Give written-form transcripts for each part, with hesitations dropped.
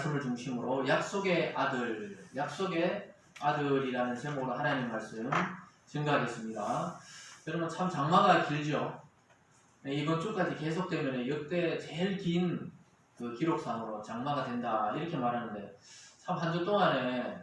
말씀을 중심으로 약속의 아들이라는 제목으로 하나님 말씀 증가하겠습니다. 여러분 참 장마가 길죠. 이번 주까지 계속되면 역대 제일 긴 그 기록상으로 장마가 된다 이렇게 말하는데 참 한 주 동안에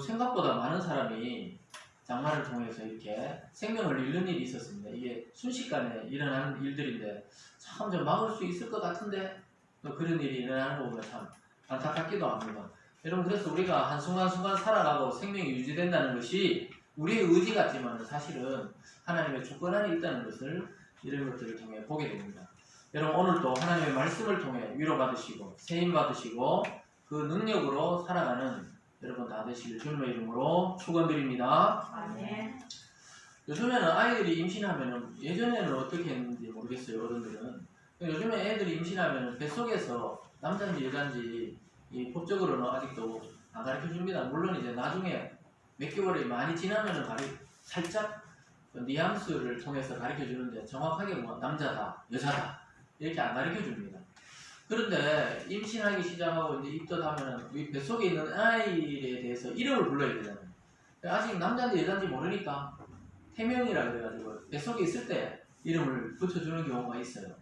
생각보다 많은 사람이 장마를 통해서 이렇게 생명을 잃는 일이 있었습니다. 이게 순식간에 일어나는 일들인데 참 좀 막을 수 있을 것 같은데 그런 일이 일어나는 거 보면 참 안타깝기도 합니다. 여러분 그래서 우리가 한순간순간 살아가고 생명이 유지된다는 것이 우리의 의지 같지만 사실은 하나님의 주권 안에 있다는 것을 이런 것들을 통해 보게 됩니다. 여러분 오늘도 하나님의 말씀을 통해 위로받으시고 세임받으시고 그 능력으로 살아가는 여러분 다 되시길 주님의 이름으로 축원드립니다. 아멘. 요즘에는 아이들이 임신하면 예전에는 어떻게 했는지 모르겠어요. 어른들은 요즘에 애들이 임신하면 뱃속에서 남자인지 여자인지 이 법적으로는 아직도 안 가르쳐 줍니다. 물론 이제 나중에 몇 개월이 많이 지나면은 살짝 뉘앙스를 통해서 가르쳐 주는데 정확하게 뭐 남자다, 여자다 이렇게 안 가르쳐 줍니다. 그런데 임신하기 시작하고 이제 입덧하면은 이 뱃속에 있는 아이에 대해서 이름을 불러야 되잖아요. 아직 남자인지 여자인지 모르니까 태명이라 그래가지고 뱃속에 있을 때 이름을 붙여주는 경우가 있어요.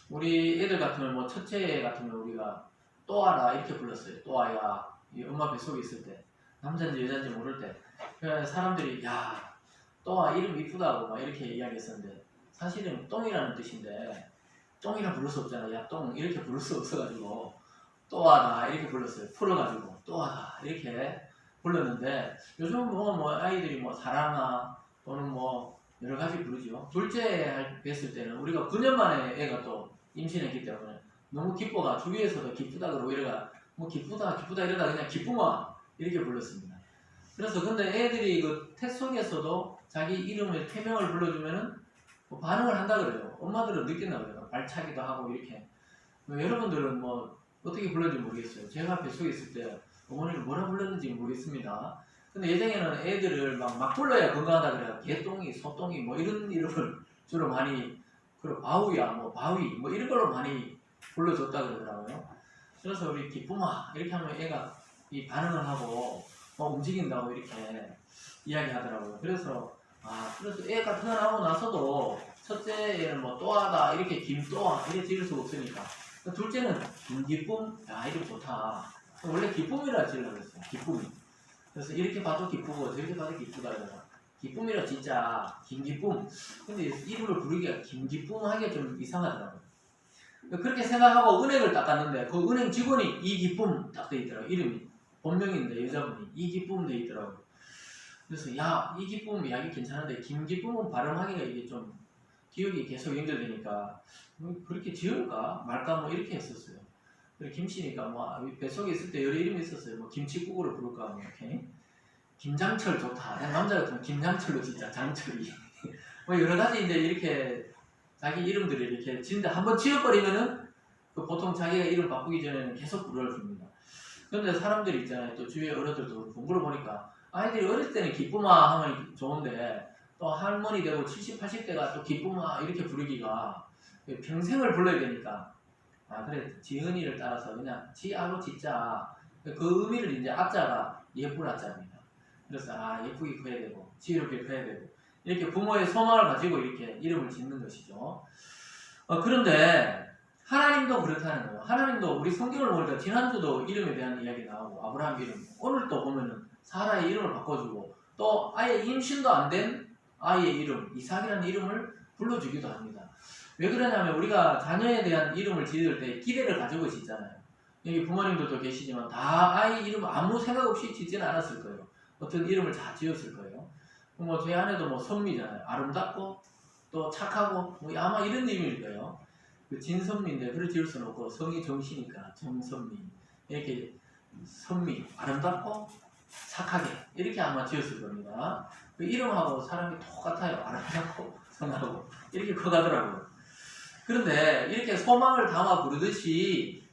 우리 애들 같으면 뭐 첫째 같으면 우리가 또아라 이렇게 불렀어요. 또아야. 이 엄마 뱃속에 있을 때 남자인지 여자인지 모를 때 사람들이 야 또아 이름 이쁘다고 막 이렇게 이야기했었는데 사실은 똥이라는 뜻인데 똥이라 부를 수 없잖아. 야 똥 이렇게 부를 수 없어가지고 또아다 이렇게 불렀어요. 풀어가지고 또아다 이렇게 불렀는데 요즘은 뭐 아이들이 뭐 사랑아 또는 뭐 여러 가지 부르죠. 둘째 뵀을 때는 우리가 9년 만에 애가 또 임신했기 때문에 너무 기뻐가 주위에서도 기쁘다 그러고 이래가 뭐 기쁘다 이러다 그냥 기쁨아 이렇게 불렀습니다. 그래서 근데 애들이 그 태 속에서도 자기 이름을 태명을 불러주면은 뭐 반응을 한다 그래요. 엄마들은 느낀다 그래요. 발차기도 하고 이렇게. 여러분들은 뭐 어떻게 불렀는지 모르겠어요. 제가 뱃속에 있을 때 어머니를 뭐라 불렀는지 모르겠습니다. 근데 예전에는 애들을 막 불러야 건강하다 그래요. 개똥이, 소똥이 뭐 이런 이름을 주로 많이 그리고 바우야, 뭐 바위 뭐 이런 걸로 많이 불러줬다 그러더라고요. 그래서 우리 기쁨아 이렇게 하면 애가 이 반응을 하고 움직인다고 이렇게 이야기하더라고요. 그래서 애가 태어나고 나서도 첫째는 뭐 또아다 이렇게 김또아 이렇게 지을 수 없으니까 둘째는 김기쁨 야 이름 좋다. 원래 기쁨이라 지으려고 했어요. 기쁨이. 그래서 이렇게 봐도 기쁘고 저렇게 봐도 기쁘다 이러고 기쁨이라 진짜 김기쁨. 근데 이름을 부르기가 김기쁨하기가 좀 이상하더라고요. 그렇게 생각하고 은행을 딱 갔는데 그 은행 직원이 이기쁨 딱 돼 있더라고요. 이름이 본명인데 여자분이 이기쁨 돼 있더라고요. 그래서 야 이기쁨 이야기 괜찮은데 김기쁨은 발음하기가 이게 좀 기억이 계속 연결되니까 그렇게 지을까 말까 뭐 이렇게 했었어요. 그리고 김씨니까 뭐 뱃속에 있을 때 여러 이름이 있었어요. 뭐 김치국으로 부를까 뭐 이렇게 김장철 좋다. 남자 같으면 김장철로 진짜 장철이 뭐 여러 가지 이제 이렇게 자기 이름들을 이렇게 지는데 한번 지어버리면은 보통 자기가 이름 바꾸기 전에는 계속 불러줍니다. 그런데 사람들이 있잖아요. 또 주위에 어른들도 공부를 보니까 아이들이 어릴 때는 기쁨아 하면 좋은데 또 할머니 되고 70, 80대가 또 기쁨아 이렇게 부르기가 평생을 불러야 되니까 그래 지은이를 따라서 그냥 지아로 짓자. 그 의미를 이제 아자가 예쁜 아자입니다. 그래서 예쁘게 커야 되고 지혜롭게 커야 되고 이렇게 부모의 소망을 가지고 이렇게 이름을 짓는 것이죠. 그런데 하나님도 그렇다는 거예요. 하나님도 우리 성경을 보니까 지난주도 이름에 대한 이야기 나오고 아브라함 이름 오늘 또 보면은 사라의 이름을 바꿔주고 또 아예 임신도 안 된 아이의 이름 이삭이라는 이름을 불러주기도 합니다. 왜 그러냐면 우리가 자녀에 대한 이름을 지을 때 기대를 가지고 짓잖아요. 여기 부모님들도 계시지만 다 아이 이름 아무 생각 없이 짓지는 않았을 거예요. 어떤 이름을 다 지었을 거예요. 뭐 제 아내도 뭐 선미잖아요. 아름답고 또 착하고 뭐 아마 이런 이름일 거예요. 그 진선미인데 그걸 지을 수는 없고 성이 정씨니까 정선미 이렇게 선미 아름답고 착하게 이렇게 아마 지었을 겁니다. 그 이름하고 사람이 똑같아요. 아름답고 선하고 이렇게 커가더라고요. 그런데 이렇게 소망을 담아 부르듯이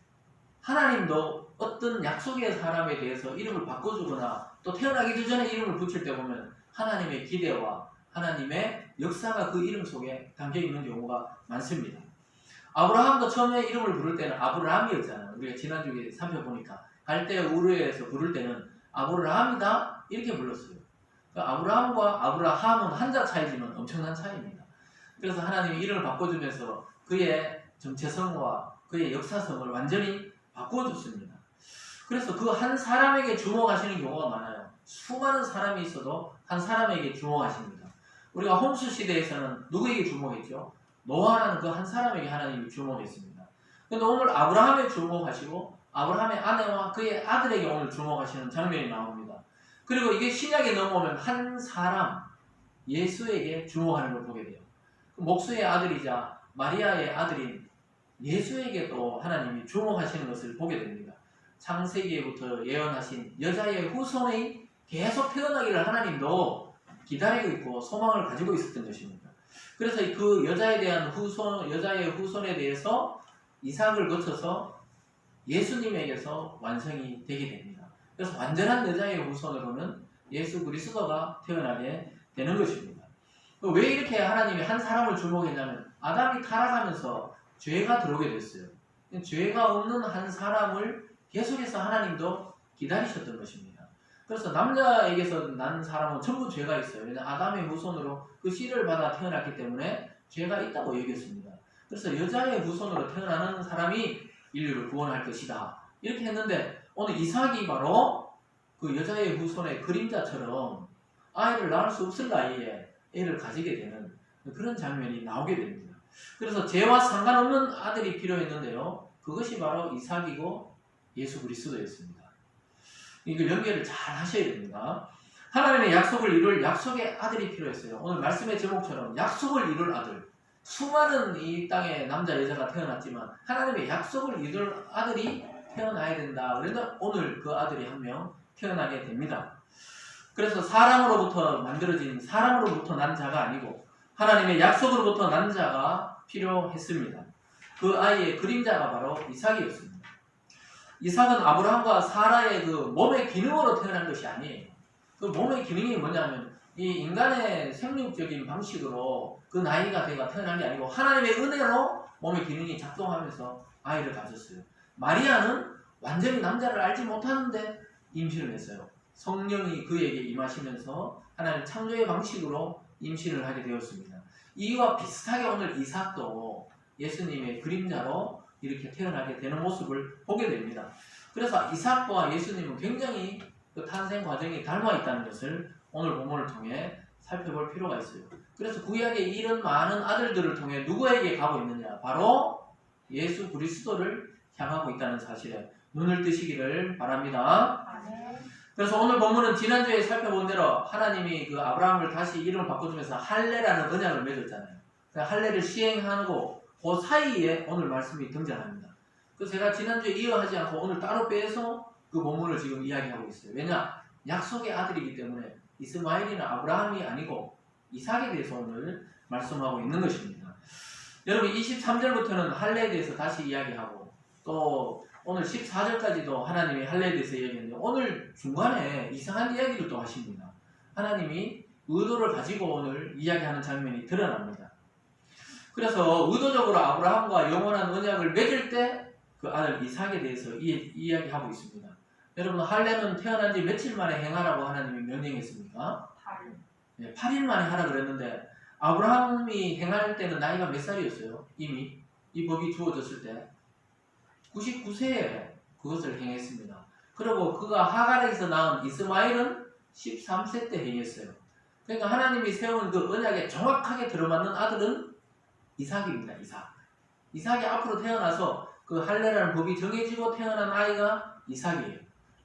하나님도 어떤 약속의 사람에 대해서 이름을 바꿔주거나 또 태어나기 전에 이름을 붙일 때 보면 하나님의 기대와 하나님의 역사가 그 이름 속에 담겨 있는 경우가 많습니다. 아브라함도 처음에 이름을 부를 때는 아브라함이었잖아요. 우리가 지난주에 살펴보니까 갈대 우르에서 부를 때는 아브라함이다 이렇게 불렀어요. 그러니까 아브라함과 아브라함은 한자 차이지만 엄청난 차이입니다. 그래서 하나님이 이름을 바꿔주면서 그의 정체성과 그의 역사성을 완전히 바꿔줬습니다. 그래서 그 한 사람에게 주목하시는 경우가 많아요. 수많은 사람이 있어도 한 사람에게 주목하십니다. 우리가 홍수 시대에서는 누구에게 주목했죠? 노아라는 그 한 사람에게 하나님이 주목했습니다. 그런데 오늘 아브라함에 주목하시고 아브라함의 아내와 그의 아들에게 오늘 주목하시는 장면이 나옵니다. 그리고 이게 신약에 넘어오면 한 사람 예수에게 주목하는 걸 보게 돼요. 목수의 아들이자 마리아의 아들인 예수에게도 하나님이 주목하시는 것을 보게 됩니다. 창세기에부터 예언하신 여자의 후손이 계속 태어나기를 하나님도 기다리고 있고 소망을 가지고 있었던 것입니다. 그래서 그 여자에 대한 여자의 후손에 대해서 이삭을 거쳐서 예수님에게서 완성이 되게 됩니다. 그래서 완전한 여자의 후손으로는 예수 그리스도가 태어나게 되는 것입니다. 왜 이렇게 하나님이 한 사람을 주목했냐면 아담이 타락하면서 죄가 들어오게 됐어요. 죄가 없는 한 사람을 계속해서 하나님도 기다리셨던 것입니다. 그래서 남자에게서 난 사람은 전부 죄가 있어요. 왜냐하면 아담의 후손으로 그 씨를 받아 태어났기 때문에 죄가 있다고 여겼습니다. 그래서 여자의 후손으로 태어나는 사람이 인류를 구원할 것이다. 이렇게 했는데 오늘 이삭이 바로 그 여자의 후손의 그림자처럼 아이를 낳을 수 없을 나이에 애를 가지게 되는 그런 장면이 나오게 됩니다. 그래서 죄와 상관없는 아들이 필요했는데요. 그것이 바로 이삭이고 예수 그리스도였습니다. 이걸 연결을 잘 하셔야 됩니다. 하나님의 약속을 이룰 약속의 아들이 필요했어요. 오늘 말씀의 제목처럼 약속을 이룰 아들. 수많은 이 땅에 남자 여자가 태어났지만 하나님의 약속을 이룰 아들이 태어나야 된다. 그래서 오늘 그 아들이 한 명 태어나게 됩니다. 그래서 사람으로부터 만들어진 사람으로부터 난 자가 아니고 하나님의 약속으로부터 난 자가 필요했습니다. 그 아이의 그림자가 바로 이삭이었습니다. 이삭은 아브라함과 사라의 그 몸의 기능으로 태어난 것이 아니에요. 그 몸의 기능이 뭐냐면 이 인간의 생육적인 방식으로 그 나이가 돼가 태어난 게 아니고 하나님의 은혜로 몸의 기능이 작동하면서 아이를 가졌어요. 마리아는 완전히 남자를 알지 못하는데 임신을 했어요. 성령이 그에게 임하시면서 하나님 창조의 방식으로 임신을 하게 되었습니다. 이와 비슷하게 오늘 이삭도 예수님의 그림자로 이렇게 태어나게 되는 모습을 보게 됩니다. 그래서 이삭과 예수님은 굉장히 그 탄생 과정이 닮아 있다는 것을 오늘 본문을 통해 살펴볼 필요가 있어요. 그래서 구약의 이런 많은 아들들을 통해 누구에게 가고 있느냐? 바로 예수 그리스도를 향하고 있다는 사실에 눈을 뜨시기를 바랍니다. 그래서 오늘 본문은 지난주에 살펴본 대로 하나님이 그 아브라함을 다시 이름을 바꿔주면서 할례라는 언약을 맺었잖아요. 할례를 시행하고 그 사이에 오늘 말씀이 등장합니다. 그래서 제가 지난주에 이어하지 않고 오늘 따로 빼서 그 본문을 지금 이야기하고 있어요. 왜냐? 약속의 아들이기 때문에 이스마엘이나 아브라함이 아니고 이삭에 대해서 오늘 말씀하고 있는 것입니다. 여러분 23절부터는 할례에 대해서 다시 이야기하고 또 오늘 14절까지도 하나님이 할례에 대해서 이야기했는데 오늘 중간에 이상한 이야기를 또 하십니다. 하나님이 의도를 가지고 오늘 이야기하는 장면이 드러납니다. 그래서 의도적으로 아브라함과 영원한 언약을 맺을 때 그 아들 이삭에 대해서 이야기하고 있습니다. 여러분 할례는 태어난 지 며칠 만에 행하라고 하나님이 명령했습니까? 8일. 네, 8일 만에 하라 그랬는데 아브라함이 행할 때는 나이가 몇 살이었어요? 이미 이 법이 주어졌을 때 99세에 그것을 행했습니다. 그리고 그가 하갈에서 낳은 이스마엘은 13세 때 행했어요. 그러니까 하나님이 세운 그 언약에 정확하게 들어맞는 아들은 이삭입니다. 이삭이 앞으로 태어나서 그 할례라는 법이 정해지고 태어난 아이가 이삭이에요.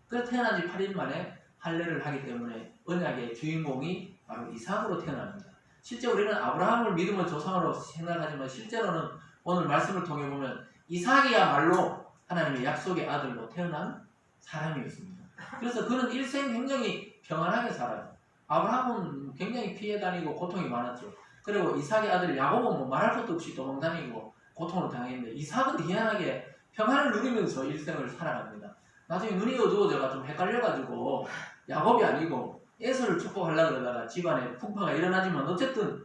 그래서 태어난 지 8일 만에 할례를 하기 때문에 언약의 주인공이 바로 이삭으로 태어납니다. 실제 우리는 아브라함을 믿음의 조상으로 생각하지만 실제로는 오늘 말씀을 통해 보면 이삭이야말로 하나님의 약속의 아들로 태어난 사람이었습니다. 그래서 그는 일생 굉장히 평안하게 살아요. 아브라함은 굉장히 피해 다니고 고통이 많았죠. 그리고 이삭의 아들 야곱은 뭐 말할 것도 없이 도망다니고 고통을 당했는데 이삭은 희한하게 평안을 누리면서 일생을 살아갑니다. 나중에 눈이 어두워져가 좀 헷갈려가지고 야곱이 아니고 에서를 축복하려고 그러다가 집안에 풍파가 일어나지만 어쨌든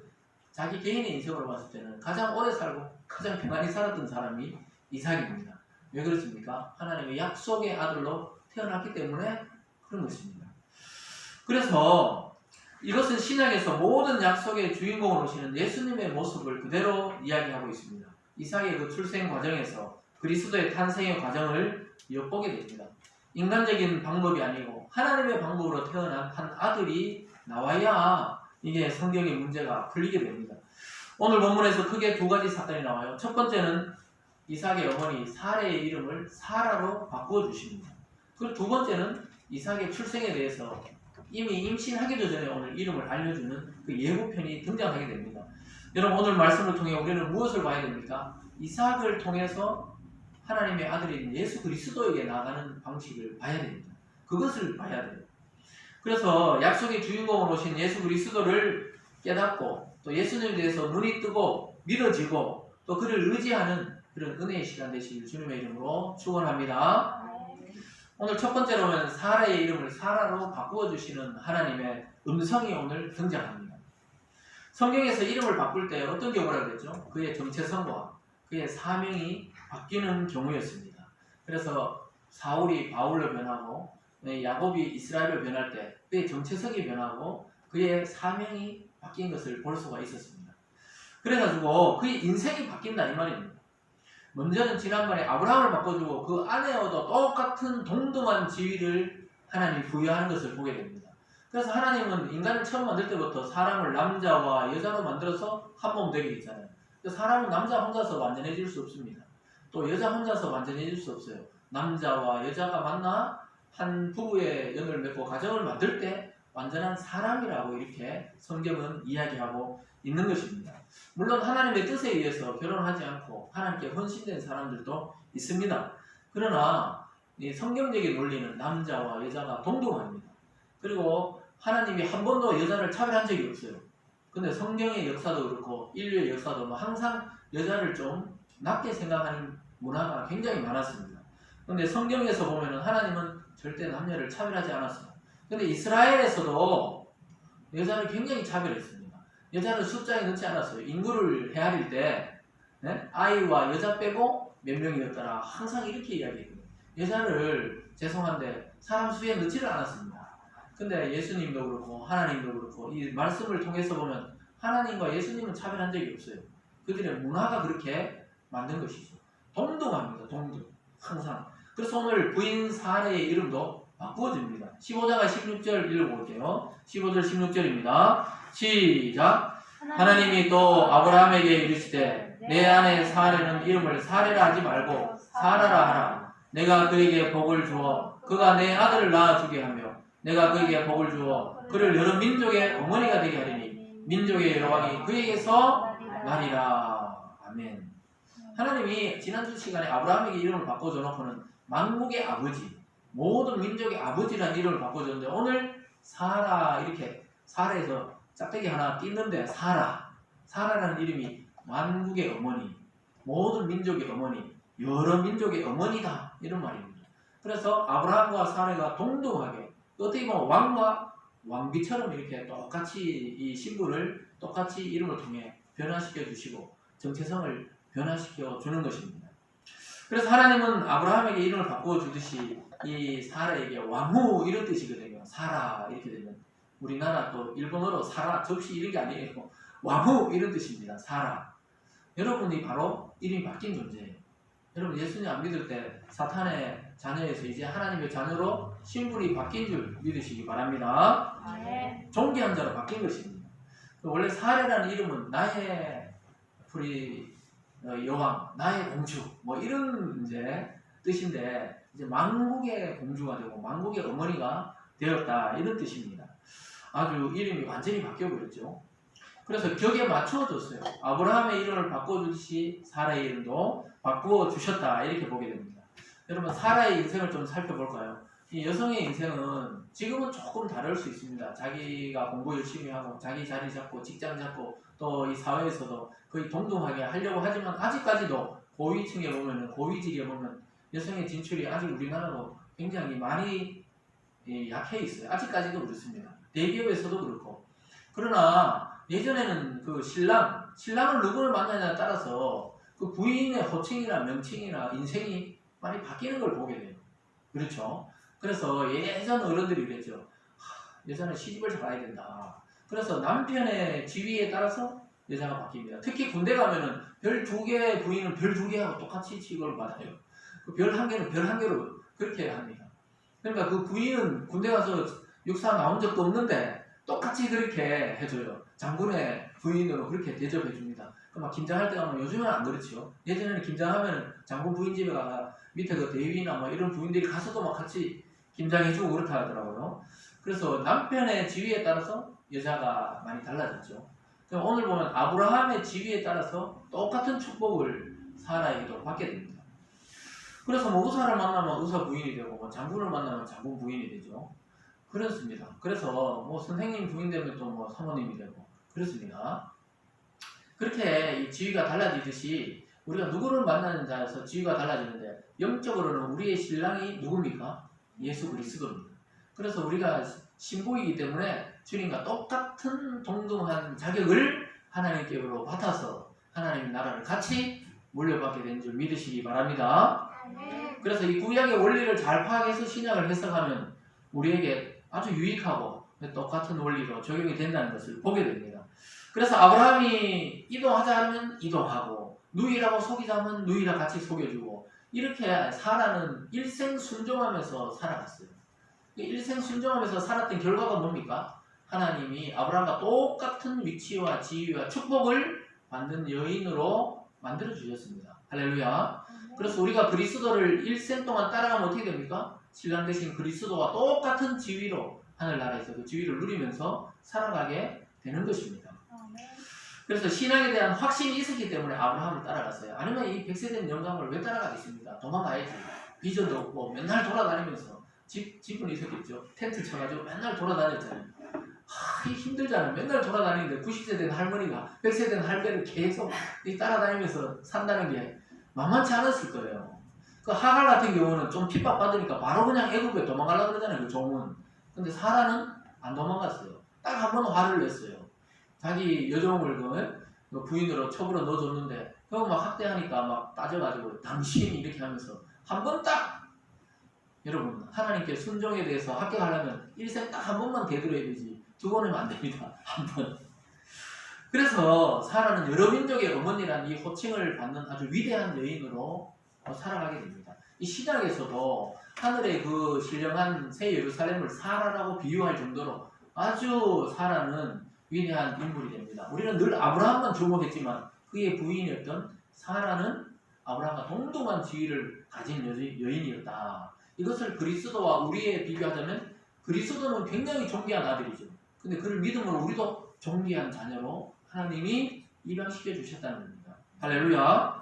자기 개인의 인생으로 봤을 때는 가장 오래 살고 가장 평안히 살았던 사람이 이삭입니다. 왜 그렇습니까? 하나님의 약속의 아들로 태어났기 때문에 그런 것입니다. 그래서 이것은 신약에서 모든 약속의 주인공으로 오시는 예수님의 모습을 그대로 이야기하고 있습니다. 이삭의 그 출생 과정에서 그리스도의 탄생의 과정을 엿보게 됩니다. 인간적인 방법이 아니고 하나님의 방법으로 태어난 한 아들이 나와야 이게 성경의 문제가 풀리게 됩니다. 오늘 본문에서 크게 두 가지 사건이 나와요. 첫 번째는 이삭의 어머니 사레의 이름을 사라로 바꾸어 주십니다. 그리고 두 번째는 이삭의 출생에 대해서 이미 임신하기도 전에 오늘 이름을 알려주는 그 예고편이 등장하게 됩니다. 여러분 오늘 말씀을 통해 우리는 무엇을 봐야 됩니까? 이삭을 통해서 하나님의 아들인 예수 그리스도에게 나아가는 방식을 봐야 됩니다. 그것을 봐야 돼요. 그래서 약속의 주인공으로 오신 예수 그리스도를 깨닫고 또 예수님에 대해서 눈이 뜨고 믿어지고 또 그를 의지하는 그런 은혜의 시간 되시길 주님의 이름으로 축원합니다. 오늘 첫 번째로는 사라의 이름을 사라로 바꾸어 주시는 하나님의 음성이 오늘 등장합니다. 성경에서 이름을 바꿀 때 어떤 경우라 그랬죠? 그의 정체성과 그의 사명이 바뀌는 경우였습니다. 그래서 사울이 바울로 변하고 야곱이 이스라엘로 변할 때 그의 정체성이 변하고 그의 사명이 바뀐 것을 볼 수가 있었습니다. 그래가지고 그의 인생이 바뀐다 이 말입니다. 먼저는 지난번에 아브라함을 바꿔주고 그 아내와도 똑같은 동등한 지위를 하나님이 부여하는 것을 보게 됩니다. 그래서 하나님은 인간을 처음 만들 때부터 사람을 남자와 여자로 만들어서 한 몸 되게 했잖아요. 사람은 남자 혼자서 완전해질 수 없습니다. 또 여자 혼자서 완전해질 수 없어요. 남자와 여자가 만나 한 부부의 연을 맺고 가정을 만들 때 완전한 사람이라고 이렇게 성경은 이야기하고 있는 것입니다. 물론 하나님의 뜻에 의해서 결혼하지 않고 하나님께 헌신된 사람들도 있습니다. 그러나 이 성경적인 논리는 남자와 여자가 동등합니다. 그리고 하나님이 한 번도 여자를 차별한 적이 없어요. 근데 성경의 역사도 그렇고 인류의 역사도 항상 여자를 좀 낮게 생각하는 문화가 굉장히 많았습니다. 근데 성경에서 보면 하나님은 절대 남녀를 차별하지 않았어요. 근데 이스라엘에서도 여자를 굉장히 차별했습니다. 여자를 숫자에 넣지 않았어요. 인구를 헤아릴 때 아이와 여자 빼고 몇 명이었더라 항상 이렇게 이야기했거든요. 여자를 죄송한데 사람 수에 넣지를 않았습니다. 근데 예수님도 그렇고 하나님도 그렇고 이 말씀을 통해서 보면 하나님과 예수님은 차별한 적이 없어요. 그들의 문화가 그렇게 만든 것이죠. 동등합니다. 동등. 항상. 그래서 오늘 부인 사례의 이름도 바꾸어집니다. 15장과 16절 읽어볼게요. 15절 16절입니다. 시작. 하나님이 또 아브라함에게 이르시되 내 아내 사레는 이름을 사레라 하지 말고 사라라 하라. 내가 그에게 복을 주어 그가 내 아들을 낳아주게 하며 내가 그에게 복을 주어 그를 여러 민족의 어머니가 되게 하리니 민족의 여러왕이 그에게서 나리라. 아멘. 하나님이 지난주 시간에 아브라함에게 이름을 바꿔줘 놓고는 만국의 아버지, 모든 민족의 아버지라는 이름을 바꿔줬는데 오늘 사라 이렇게 사라에서 짝대기 하나 띄는데 사라라는 이름이 만국의 어머니, 모든 민족의 어머니, 여러 민족의 어머니다 이런 말입니다. 그래서 아브라함과 사라가 동등하게 어떻게 보면 왕과 왕비처럼 이렇게 똑같이 이 신분을 똑같이 이름을 통해 변화시켜 주시고 정체성을 변화시켜 주는 것입니다. 그래서 하나님은 아브라함에게 이름을 바꾸어 주듯이 이 사라에게 왕후 이런 뜻이거든요. 사라 이렇게 되면 우리나라 또 일본어로 사라 접시 이런 게 아니에요. 왕후 이런 뜻입니다. 사라. 여러분이 바로 이름이 바뀐 존재예요. 여러분 예수님 안 믿을 때 사탄의 자녀에서 이제 하나님의 자녀로 신분이 바뀐 줄 믿으시기 바랍니다. 존귀한 자로 바뀐 것입니다. 원래 사례라는 이름은 나의 우리 여왕, 나의 공주 뭐 이런 이제 뜻인데 이제 만국의 공주가 되고 만국의 어머니가 되었다 이런 뜻입니다. 아주 이름이 완전히 바뀌어버렸죠. 그래서 격에 맞추어졌어요. 아브라함의 이름을 바꿔주듯이 사라의 이름도 바꾸어주셨다 이렇게 보게 됩니다. 여러분 사라의 인생을 좀 살펴볼까요? 이 여성의 인생은 지금은 조금 다를 수 있습니다. 자기가 공부 열심히 하고 자기 자리 잡고 직장 잡고 또 이 사회에서도 거의 동등하게 하려고 하지만 아직까지도 고위층에 보면 고위직에 보면 여성의 진출이 아직 우리나라도 굉장히 많이 약해 있어요. 아직까지도 그렇습니다. 대기업에서도 그렇고. 그러나 예전에는 그 신랑을 누구를 만나냐에 따라서 그 부인의 호칭이나 명칭이나 인생이 많이 바뀌는 걸 보게 돼요. 그렇죠? 그래서 예전 어른들이 그랬죠. 여자는 시집을 잘 가야 된다. 그래서 남편의 지위에 따라서 여자가 바뀝니다. 특히 군대 가면은 별 2개 부인은 별 2개하고 똑같이 취급을 받아요. 그 별 1개는 별 1개로 그렇게 합니다. 그러니까 그 부인은 군대 가서 육사 나온 적도 없는데 똑같이 그렇게 해줘요. 장군의 부인으로 그렇게 대접해 줍니다. 막 김장할 때 가면 요즘은 안 그렇죠. 예전에는 김장하면 장군 부인 집에 가서 밑에 그 대위나 뭐 이런 부인들이 가서도 막 같이 김장해주고 그렇다 하더라고요. 그래서 남편의 지위에 따라서 여자가 많이 달라졌죠. 오늘 보면 아브라함의 지위에 따라서 똑같은 축복을 사라에게도 받게 됩니다. 그래서 뭐 의사를 만나면 의사 부인이 되고 뭐 장군을 만나면 장군 부인이 되죠. 그렇습니다. 그래서 뭐 선생님 부인 되면 또 뭐 사모님이 되고 그렇습니다. 그렇게 이 지위가 달라지듯이 우리가 누구를 만나는 자에서 지위가 달라지는데 영적으로는 우리의 신랑이 누굽니까? 예수 그리스도입니다. 그래서 우리가 신부이기 때문에 주님과 똑같은 동등한 자격을 하나님께로 받아서 하나님의 나라를 같이 물려받게 된 줄 믿으시기 바랍니다. 그래서 이 구약의 원리를 잘 파악해서 신약을 해석하면 우리에게 아주 유익하고 똑같은 원리로 적용이 된다는 것을 보게 됩니다. 그래서 아브라함이 이동하자 하면 이동하고 누이라고 속이자면 누이랑 같이 속여주고 이렇게 사라는 일생 순종하면서 살아갔어요. 일생 순종하면서 살았던 결과가 뭡니까? 하나님이 아브라함과 똑같은 위치와 지위와 축복을 받는 여인으로 만들어 주셨습니다. 할렐루야. 그래서 우리가 그리스도를 일생 동안 따라가면 어떻게 됩니까? 신랑 되신 그리스도와 똑같은 지위로 하늘나라에서 그 지위를 누리면서 살아가게 되는 것입니다. 그래서 신앙에 대한 확신이 있었기 때문에 아브라함을 따라갔어요. 아니면 이 100세된 영감을 왜 따라가겠습니까? 도망가야지. 비전도 없고 맨날 돌아다니면서 집은 있었겠죠. 텐트 쳐가지고 맨날 돌아다녔잖아요. 힘들잖아요. 맨날 돌아다니는데 90세 된 할머니가 100세 된 할배를 계속 따라다니면서 산다는 게 만만치 않았을 거예요. 그 하갈 같은 경우는 좀 핍박받으니까 바로 그냥 애굽에 도망가려고 그러잖아요. 그 종은. 근데 사라는 안 도망갔어요. 딱 한 번 화를 냈어요. 자기 여종을 그 부인으로 첩으로 넣어줬는데 그거 막 학대하니까 막 따져가지고 당신 이렇게 하면서 한 번 딱 여러분 하나님께 순종에 대해서 합격하려면 일생 딱 한 번만 되돌아야 되지 2번이면 안 됩니다. 한 번. 그래서 사라는 여러 민족의 어머니라는 이 호칭을 받는 아주 위대한 여인으로 살아가게 됩니다. 이 신약에서도 하늘의 그 신령한 새 예루살렘을 사라라고 비유할 정도로 아주 사라는 위대한 인물이 됩니다. 우리는 늘 아브라함만 주목했지만 그의 부인이었던 사라는 아브라함과 동등한 지위를 가진 여인이었다. 이것을 그리스도와 우리에 비교하자면 그리스도는 굉장히 존귀한 아들이죠. 근데 그를 믿음으로 우리도 존귀한 자녀로 하나님이 입양시켜 주셨다는 겁니다. 할렐루야.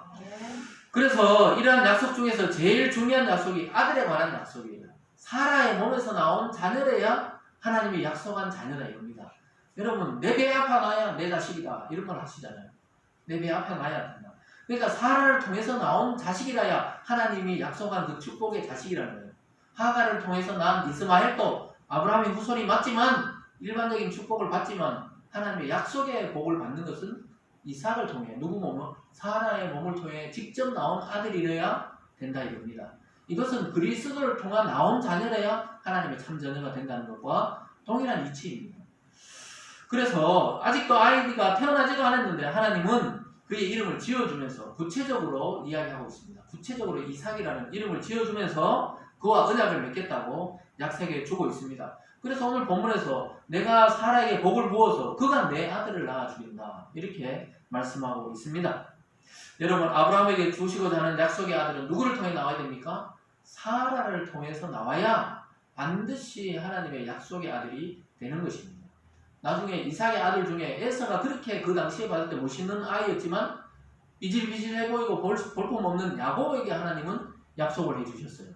그래서 이러한 약속 중에서 제일 중요한 약속이 아들에 관한 약속이에요. 사라의 몸에서 나온 자녀래야 하나님이 약속한 자녀다 이겁니다. 여러분 내 배 아파 나야 내 자식이다 이런 말 하시잖아요. 내 배 아파 나야 된다. 그러니까 사라를 통해서 나온 자식이라야 하나님이 약속한 그 축복의 자식이라는 거예요. 하갈을 통해서 난 이스마엘도 아브라함의 후손이 맞지만 일반적인 축복을 받지만 하나님의 약속의 복을 받는 것은 이삭을 통해 누구 몸을 사라의 몸을 통해 직접 나온 아들이래야 된다 이겁니다. 이것은 그리스도를 통한 나온 자녀래야 하나님의 참자녀가 된다는 것과 동일한 이치입니다. 그래서 아직도 아이가 태어나지도 않았는데 하나님은 그의 이름을 지어주면서 구체적으로 이야기하고 있습니다. 구체적으로 이삭이라는 이름을 지어주면서 그와 언약을 맺겠다고 약속해 주고 있습니다. 그래서 오늘 본문에서 내가 사라에게 복을 부어서 그가 내 아들을 낳아 주린다 이렇게 말씀하고 있습니다. 여러분 아브라함에게 주시고자 하는 약속의 아들은 누구를 통해 나와야 됩니까? 사라를 통해서 나와야 반드시 하나님의 약속의 아들이 되는 것입니다. 나중에 이삭의 아들 중에 에서가 그렇게 그 당시에 봤을 때 멋있는 아이였지만 비질비질해 보이고 볼품없는 야곱에게 하나님은 약속을 해주셨어요.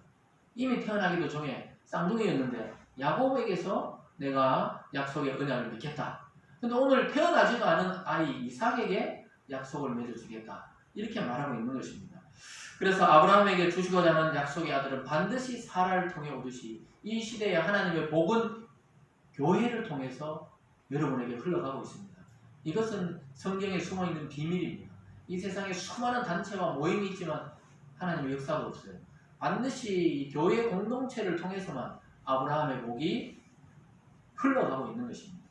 이미 태어나기도 전에 쌍둥이였는데 야곱에게서 내가 약속의 언약을 맺겠다. 근데 오늘 태어나지도 않은 아이 이삭에게 약속을 맺어주겠다. 이렇게 말하고 있는 것입니다. 그래서 아브라함에게 주시고자 하는 약속의 아들은 반드시 사라를 통해 오듯이 이 시대에 하나님의 복은 교회를 통해서 여러분에게 흘러가고 있습니다. 이것은 성경에 숨어있는 비밀입니다. 이 세상에 수많은 단체와 모임이 있지만 하나님의 역사가 없어요. 반드시 교회 공동체를 통해서만 아브라함의 복이 흘러가고 있는 것입니다.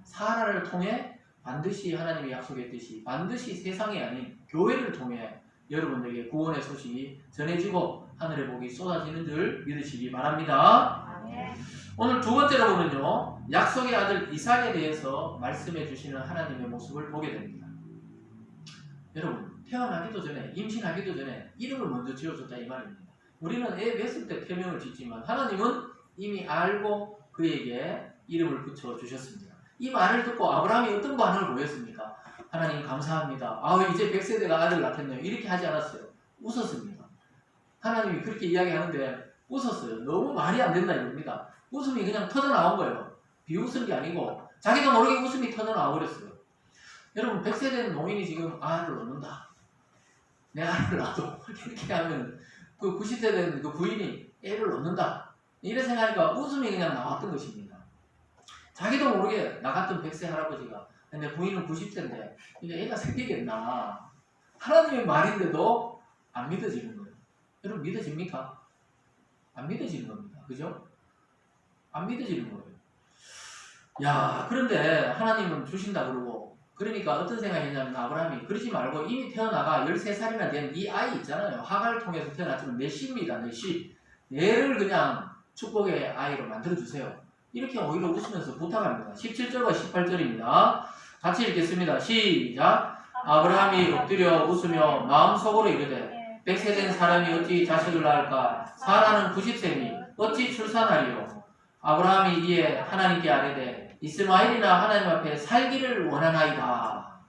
사라를 통해 반드시 하나님이 약속했듯이 반드시 세상이 아닌 교회를 통해 여러분들에게 구원의 소식이 전해지고 하늘의 복이 쏟아지는 줄 믿으시기 바랍니다. 오늘 두 번째로 보면요, 약속의 아들 이삭에 대해서 말씀해 주시는 하나님의 모습을 보게 됩니다. 여러분, 태어나기도 전에, 임신하기도 전에 이름을 먼저 지어줬다 이 말입니다. 우리는 애 맺을 때 태명을 짓지만 하나님은 이미 알고 그에게 이름을 붙여주셨습니다. 이 말을 듣고 아브라함이 어떤 반응을 보였습니까? 하나님 감사합니다. 이제 100세대가 아들을 낳겠네요. 이렇게 하지 않았어요. 웃었습니다. 하나님이 그렇게 이야기하는데 웃었어요. 너무 말이 안 된다 이겁니다. 웃음이 그냥 터져나온 거예요. 비웃은 게 아니고 자기도 모르게 웃음이 터져나와 버렸어요. 여러분, 100세대는 농인이 지금 아들을 얻는다. 내 아들을 낳아도 이렇게 하면 그 90세대는 그 부인이 애를 얻는다. 이래 생각하니까 웃음이 그냥 나왔던 것입니다. 자기도 모르게 나 같은 100세 할아버지가 근데 부인은 90세인데 이게 애가 생기겠나. 하나님의 말인데도 안 믿어지는 거예요. 여러분, 믿어집니까? 안 믿어지는 겁니다. 그죠? 안 믿어지는 거예요. 야, 그런데 하나님은 주신다 그러고, 그러니까 어떤 생각이 있냐면 아브라함이 그러지 말고 이미 태어나가 13살이나 된 이 아이 있잖아요. 하가를 통해서 태어났지만 내시입니다. 내시. 얘를 그냥 축복의 아이로 만들어주세요. 이렇게 오히려 웃으면서 부탁합니다. 17절과 18절입니다. 같이 읽겠습니다. 시작. 아브라함이 엎드려 웃으며 마음속으로 이르되 100세 된 사람이 어찌 자식을 낳을까? 사라는 90세니 어찌 출산하리요? 아브라함이 이에 하나님께 아뢰되 이스마엘이나 하나님 앞에 살기를 원하나이다.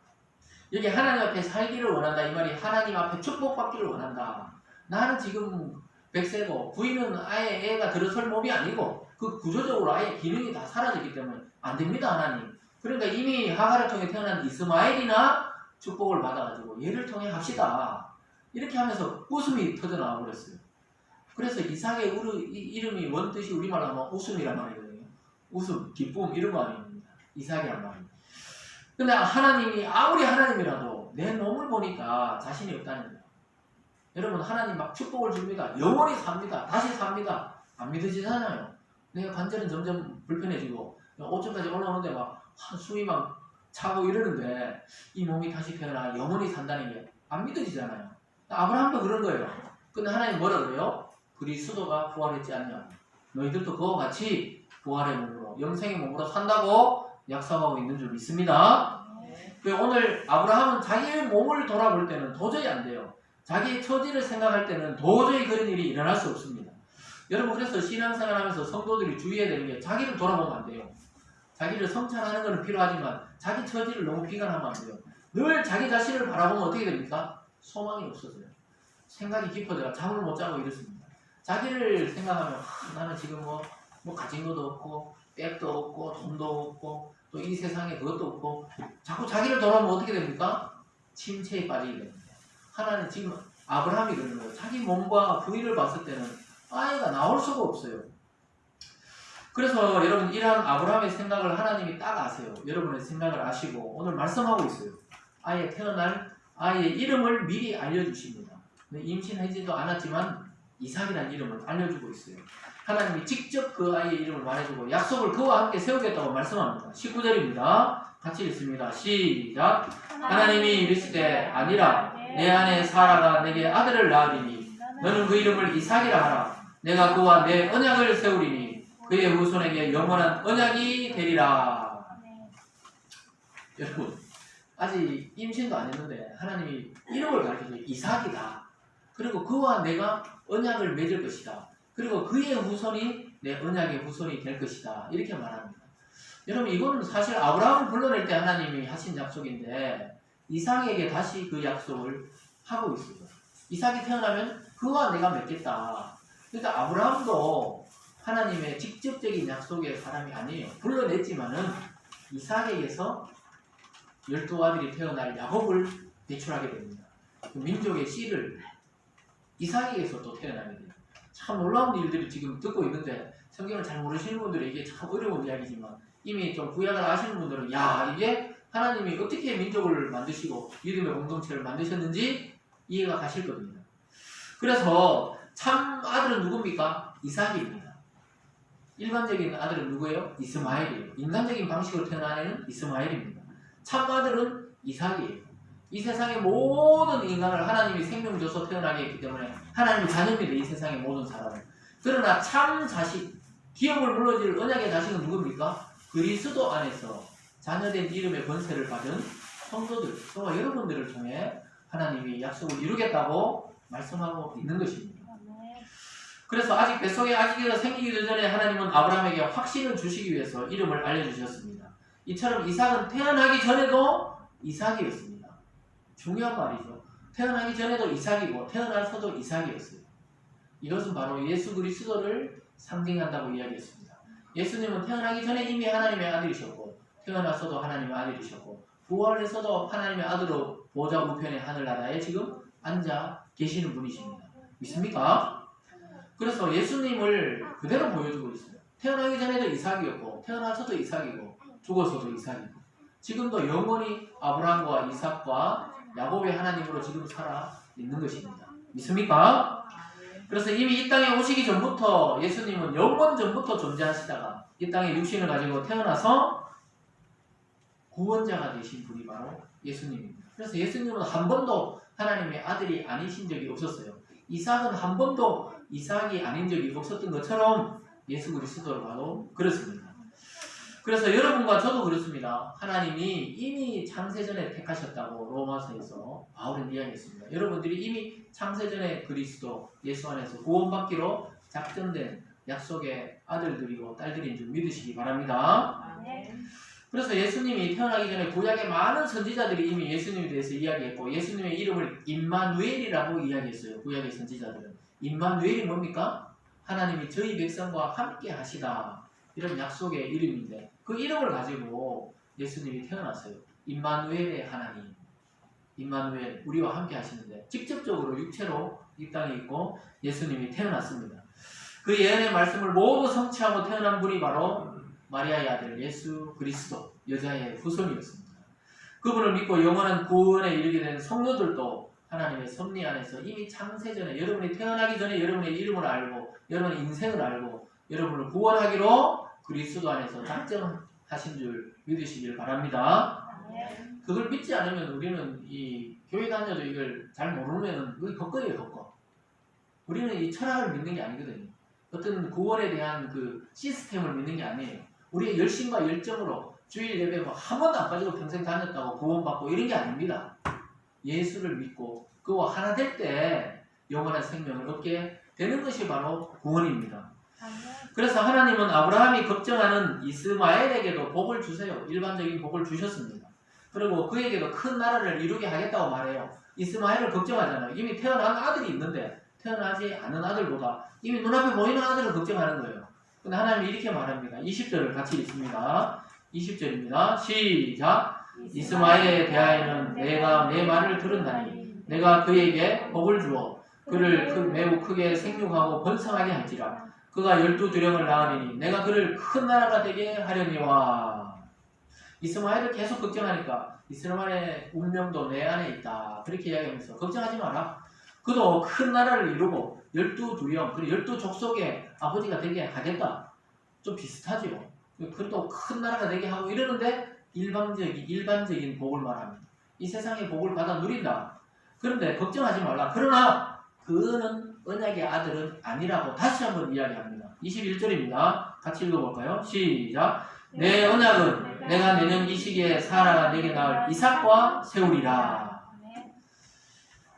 여기 하나님 앞에 살기를 원한다 이 말이 하나님 앞에 축복받기를 원한다. 나는 지금 100세고 부인은 아예 애가 들어설 몸이 아니고 그 구조적으로 아예 기능이 다 사라졌기 때문에 안 됩니다 하나님. 그러니까 이미 하가를 통해 태어난 이스마엘이나 축복을 받아가지고 얘를 통해 합시다. 이렇게 하면서 웃음이 터져나와 버렸어요. 그래서 이삭의 이름이 원 뜻이 우리말로 하면 웃음이란 말이거든요. 웃음, 기쁨 이런 거 아닙니다. 이삭이란 말입니다. 근데 하나님이 아무리 하나님이라도 내 놈을 보니까 자신이 없다는 거예요. 여러분, 하나님 막 축복을 줍니다. 영원히 삽니다. 다시 삽니다. 안 믿어지잖아요. 내 관절은 점점 불편해지고 5층까지 올라오는데 막 숨이 막 차고 이러는데 이 몸이 다시 태어나 영원히 산다는 게 안 믿어지잖아요. 아브라함도 그런 거예요. 근데 하나님 뭐라 그래요? 그리스도가 부활했지 않냐. 너희들도 그와 같이 부활의 몸으로 영생의 몸으로 산다고 약속하고 있는 줄 믿습니다. 오늘 아브라함은 자기의 몸을 돌아볼 때는 도저히 안 돼요. 자기의 처지를 생각할 때는 도저히 그런 일이 일어날 수 없습니다. 여러분, 그래서 신앙생활 하면서 성도들이 주의해야 되는 게 자기를 돌아보면 안 돼요. 자기를 성찰하는 것은 필요하지만 자기 처지를 너무 비관하면 안 돼요. 늘 자기 자신을 바라보면 어떻게 됩니까? 소망이 없어져요. 생각이 깊어져요. 잠을 못 자고 이렇습니다. 자기를 생각하면 나는 지금 뭐 가진 것도 없고 백도 없고 돈도 없고 또 이 세상에 그것도 없고 자꾸 자기를 돌아보면 어떻게 됩니까? 침체에 빠지게 됩니다. 하나님 지금 아브라함이 그러는 거예요. 자기 몸과 부위를 봤을 때는 아이가 나올 수가 없어요. 그래서 여러분, 이러한 아브라함의 생각을 하나님이 딱 아세요. 여러분의 생각을 아시고 오늘 말씀하고 있어요. 아예 태어날 아이의 이름을 미리 알려주십니다. 임신하지도 않았지만 이삭이라는 이름을 알려주고 있어요. 하나님이 직접 그 아이의 이름을 말해주고 약속을 그와 함께 세우겠다고 말씀합니다. 19절입니다. 같이 읽습니다. 시작. 하나님이 이르시되 아니라 내 아내 사라가 내게 아들을 낳으리니 너는 그 이름을 이삭이라 하라. 내가 그와 내 언약을 세우리니 그의 후손에게 영원한 언약이 되리라. 여러분, 아직 임신도 안 했는데 하나님이 이름을 가르쳐줘요. 이삭이다. 그리고 그와 내가 언약을 맺을 것이다. 그리고 그의 후손이 내 언약의 후손이 될 것이다. 이렇게 말합니다. 여러분, 이거는 사실 아브라함을 불러낼 때 하나님이 하신 약속인데 이삭에게 다시 그 약속을 하고 있어요. 이삭이 태어나면 그와 내가 맺겠다. 그러니까 아브라함도 하나님의 직접적인 약속의 사람이 아니에요. 불러냈지만은 이삭에게서 12아들이 태어날 야곱을 배출하게 됩니다. 그 민족의 씨를 이삭에게서 또 태어나게 돼요. 참 놀라운 일들을 지금 듣고 있는데 성경을 잘 모르시는 분들에게 참 어려운 이야기지만 이미 좀 구약을 아시는 분들은 야, 이게 하나님이 어떻게 민족을 만드시고 믿음의 공동체를 만드셨는지 이해가 가실 겁니다. 그래서 참 아들은 누굽니까? 이삭입니다. 일반적인 아들은 누구예요? 이스마엘이에요. 인간적인 방식으로 태어난 애는 이스마엘입니다. 참 아들은 이삭이에요. 이 세상의 모든 인간을 하나님이 생명 줘서 태어나게 했기 때문에 하나님의 자녀입니다. 이 세상의 모든 사람을. 그러나 참 자식, 기업을 물러질 언약의 자식은 누굽니까? 그리스도 안에서 자녀된 이름의 권세를 받은 성도들, 저와 여러분들을 통해 하나님이 약속을 이루겠다고 말씀하고 있는 것입니다. 그래서 아직 뱃속에 아기가 생기기도 전에 하나님은 아브라함에게 확신을 주시기 위해서 이름을 알려주셨습니다. 이처럼 이삭은 태어나기 전에도 이삭이었습니다. 중요한 말이죠. 태어나기 전에도 이삭이고 태어나서도 이삭이었어요. 이것은 바로 예수 그리스도를 상징한다고 이야기했습니다. 예수님은 태어나기 전에 이미 하나님의 아들이셨고 태어나서도 하나님의 아들이셨고 부활해서도 하나님의 아들로 보좌 우편의 하늘나라에 지금 앉아 계시는 분이십니다. 믿습니까? 그래서 예수님을 그대로 보여주고 있어요. 태어나기 전에도 이삭이었고 태어나서도 이삭이고 죽어서도 이삭이고 지금도 영원히 아브라함과 이삭과 야곱의 하나님으로 지금 살아 있는 것입니다. 믿습니까? 그래서 이미 이 땅에 오시기 전부터 예수님은 영원 전부터 존재하시다가 이 땅에 육신을 가지고 태어나서 구원자가 되신 분이 바로 예수님입니다. 그래서 예수님은 한 번도 하나님의 아들이 아니신 적이 없었어요. 이삭은 한 번도 이삭이 아닌 적이 없었던 것처럼 예수 그리스도를 봐도 그렇습니다. 그래서 여러분과 저도 그렇습니다. 하나님이 이미 창세전에 택하셨다고 로마서에서 바울은 이야기했습니다. 여러분들이 이미 창세전에 그리스도 예수 안에서 구원받기로 작정된 약속의 아들들이고 딸들인 줄 믿으시기 바랍니다. 그래서 예수님이 태어나기 전에 구약의 많은 선지자들이 이미 예수님에 대해서 이야기했고 예수님의 이름을 임마누엘이라고 이야기했어요. 구약의 선지자들은. 임마누엘이 뭡니까? 하나님이 저희 백성과 함께 하시다. 이런 약속의 이름인데 그 이름을 가지고 예수님이 태어났어요. 임마누엘의 하나님. 임마누엘, 우리와 함께 하시는데 직접적으로 육체로 이 땅에 있고 예수님이 태어났습니다. 그 예언의 말씀을 모두 성취하고 태어난 분이 바로 마리아의 아들 예수 그리스도, 여자의 후손이었습니다. 그분을 믿고 영원한 구원에 이르게 된 성도들도 하나님의 섭리 안에서 이미 창세전에 여러분이 태어나기 전에 여러분의 이름을 알고 여러분의 인생을 알고 여러분을 구원하기로 그리스도 안에서 작정하신 줄 믿으시길 바랍니다. 그걸 믿지 않으면 우리는 이 교회 다녀도 이걸 잘 모르면 그게 겉거예요, 겉거. 우리는 이 철학을 믿는 게 아니거든요. 어떤 구원에 대한 그 시스템을 믿는 게 아니에요. 우리의 열심과 열정으로 주일 예배 한 번도 안 빠지고 평생 다녔다고 구원받고 이런 게 아닙니다. 예수를 믿고 그와 하나 될 때 영원한 생명을 얻게 되는 것이 바로 구원입니다. 그래서 하나님은 아브라함이 걱정하는 이스마엘에게도 복을 주세요. 일반적인 복을 주셨습니다. 그리고 그에게도 큰 나라를 이루게 하겠다고 말해요. 이스마엘을 걱정하잖아요. 이미 태어난 아들이 있는데 태어나지 않은 아들보다 이미 눈앞에 보이는 아들을 걱정하는 거예요. 근데 하나님이 이렇게 말합니다. 20절을 같이 읽습니다. 20절입니다. 시작! 이스마엘에 대하여는 내가 내 말을 들은다니 내가 그에게 복을 주어 그를 매우 크게 생육하고 번성하게 할지라 그가 12두령을 낳으리니 내가 그를 큰 나라가 되게 하려니와. 이스마엘을 계속 걱정하니까 이스마엘의 운명도 내 안에 있다 그렇게 이야기하면서 걱정하지 마라. 그도 큰 나라를 이루고 12두령 그리고 12족속의 아버지가 되게 하겠다. 좀 비슷하죠. 그래도 큰 나라가 되게 하고 이러는데 일반적인 복을 말합니다. 이 세상의 복을 받아 누린다. 그런데 걱정하지 말라. 그러나 그는 언약의 아들은 아니라고 다시 한번 이야기합니다. 21절입니다. 같이 읽어볼까요? 시작! 내 언약은 내가 내년 이 시기에 사라가 내게 낳을 이삭과 세우리라.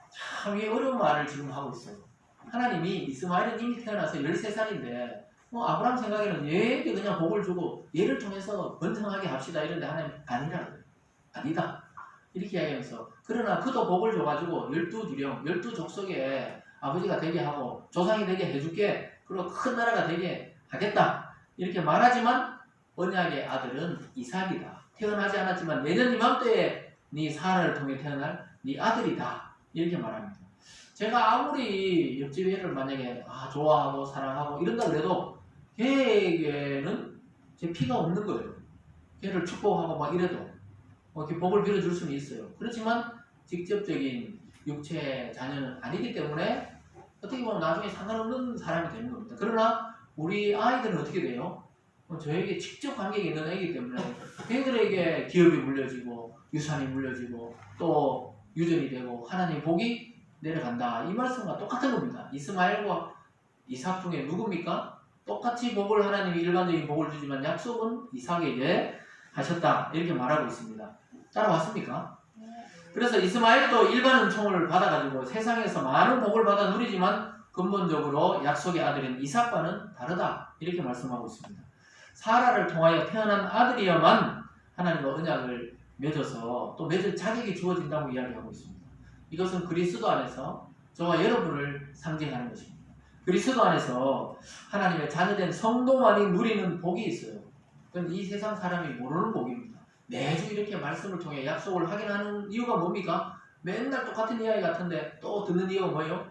참 어려운 말을 지금 하고 있어요. 하나님이 이스마엘은 이미 태어나서 13살인데 아브라함 생각에는 얘에게 그냥 복을 주고 얘를 통해서 번성하게 합시다 이런데 하나님 아니라 아니다 이렇게 이야기하면서 그러나 그도 복을 줘가지고 12두령 12족속의 아버지가 되게 하고 조상이 되게 해줄게 그리고 큰 나라가 되게 하겠다 이렇게 말하지만 언약의 아들은 이삭이다. 태어나지 않았지만 내년 이맘때에 네 사라를 통해 태어날 네 아들이다 이렇게 말합니다. 제가 아무리 옆집 애를 만약에 좋아하고 사랑하고 이런다 그래도 걔에게는 제 피가 없는 거예요. 걔를 축복하고 막 이래도 이렇게 복을 빌어줄 수는 있어요. 그렇지만 직접적인 육체 자녀는 아니기 때문에 어떻게 보면 나중에 상관없는 사람이 되는 겁니다. 그러나 우리 아이들은 어떻게 돼요? 저에게 직접 관계가 있는 애이기 때문에 걔들에게 기업이 물려지고 유산이 물려지고 또 유전이 되고 하나님 복이 내려간다. 이 말씀과 똑같은 겁니다. 이스마엘과 이삭 중에 누굽니까? 똑같이 복을 하나님이 일반적인 복을 주지만 약속은 이삭에게 하셨다. 이렇게 말하고 있습니다. 따라왔습니까? 그래서 이스마엘도 일반 은총을 받아가지고 세상에서 많은 복을 받아 누리지만 근본적으로 약속의 아들인 이삭과는 다르다. 이렇게 말씀하고 있습니다. 사라를 통하여 태어난 아들이야만 하나님과 언약을 맺어서 또 맺을 자격이 주어진다고 이야기하고 있습니다. 이것은 그리스도 안에서 저와 여러분을 상징하는 것입니다. 그리스도 안에서 하나님의 자녀된 성도만이 누리는 복이 있어요. 그건 이 세상 사람이 모르는 복입니다. 매주 이렇게 말씀을 통해 약속을 확인하는 이유가 뭡니까? 맨날 똑같은 이야기 같은데 또 듣는 이유가 뭐예요?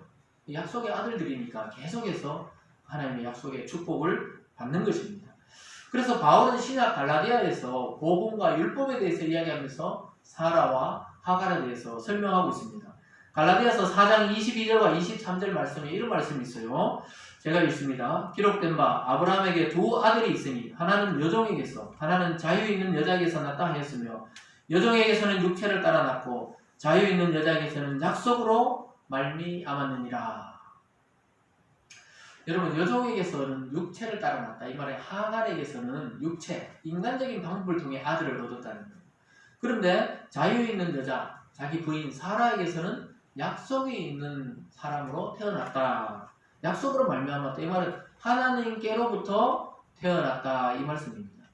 약속의 아들들이니까 계속해서 하나님의 약속의 축복을 받는 것입니다. 그래서 바울은 신약 갈라디아에서 복음과 율법에 대해서 이야기하면서 사라와 하갈에 대해서 설명하고 있습니다. 갈라디아서 4장 22절과 23절 말씀에 이런 말씀이 있어요. 제가 읽습니다. 기록된 바 아브라함에게 두 아들이 있으니 하나는 여종에게서 하나는 자유 있는 여자에게서 났다 하였으며 여종에게서는 육체를 따라 낳고 자유 있는 여자에게서는 약속으로 말미암았느니라. 여러분, 여종에게서는 육체를 따라 낳았다. 이 말에 하갈에게서는 육체, 인간적인 방법을 통해 아들을 얻었다는 거예요. 그런데 자유 있는 여자, 자기 부인 사라에게서는 약속이 있는 사람으로 태어났다. 약속으로 말미암았다. 이 말은 하나님께로부터 태어났다. 이 말씀입니다.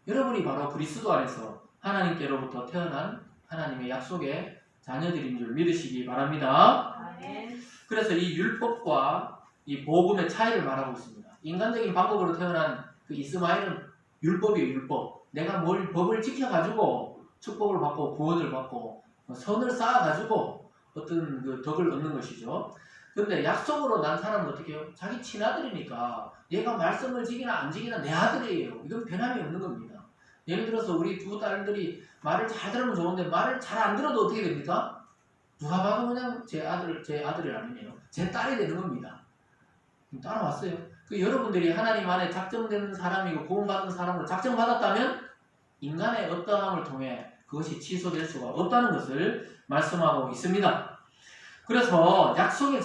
여러분이 바로 그리스도 안에서 하나님께로부터 태어난 하나님의 약속의 자녀들인 줄 믿으시기 바랍니다. 아멘. 그래서 이 율법과 이 복음의 차이를 말하고 있습니다. 인간적인 방법으로 태어난 그 이스마엘은 율법이에요. 율법. 내가 법을 지켜가지고 축복을 받고 구원을 받고 선을 쌓아가지고 어떤 그 덕을 얻는 것이죠. 근데 약속으로 난 사람은 어떻게 해요? 자기 친아들이니까 얘가 말씀을 지키나 안 지키나 내 아들이에요. 이건 변함이 없는 겁니다. 예를 들어서 우리 두 딸들이 말을 잘 들으면 좋은데 말을 잘 안 들어도 어떻게 됩니까? 누가 봐도 그냥 제 아들이 아니에요. 제 딸이 되는 겁니다. 따라왔어요. 여러분들이 하나님 안에 작정된 사람이고 구원받은 사람으로 작정받았다면 인간의 어떠함을 통해 그것이 취소될 수가 없다는 것을 말씀하고 있습니다. 그래서 약속의